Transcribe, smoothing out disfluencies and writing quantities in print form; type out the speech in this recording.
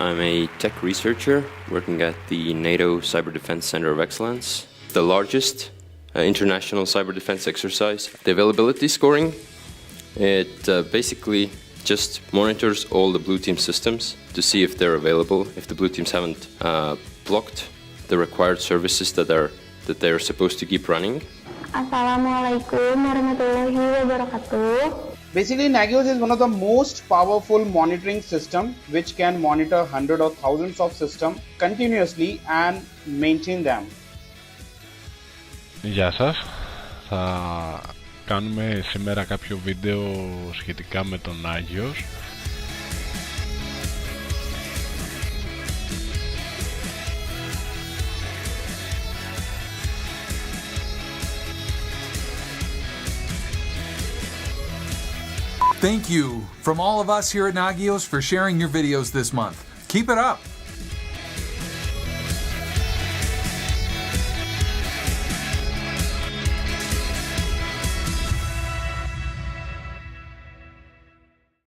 I'm a tech researcher working at the NATO Cyber Defense Center of Excellence, the largest international cyber defense exercise. The availability scoring, it basically just monitors all the blue team systems to see if they're available, if the blue teams haven't blocked the required services that they're supposed to keep running. Assalamualaikum warahmatullahi wabarakatuh. Basically, Nagios is one of the most powerful monitoring system which can monitor hundreds or thousands of systems continuously and maintain them. Γεια σας. Θα κάνουμε σήμερα κάποιο βίντεο σχετικά με τον Nagios. Thank you from all of us here at Nagios for sharing your videos this month. Keep it up!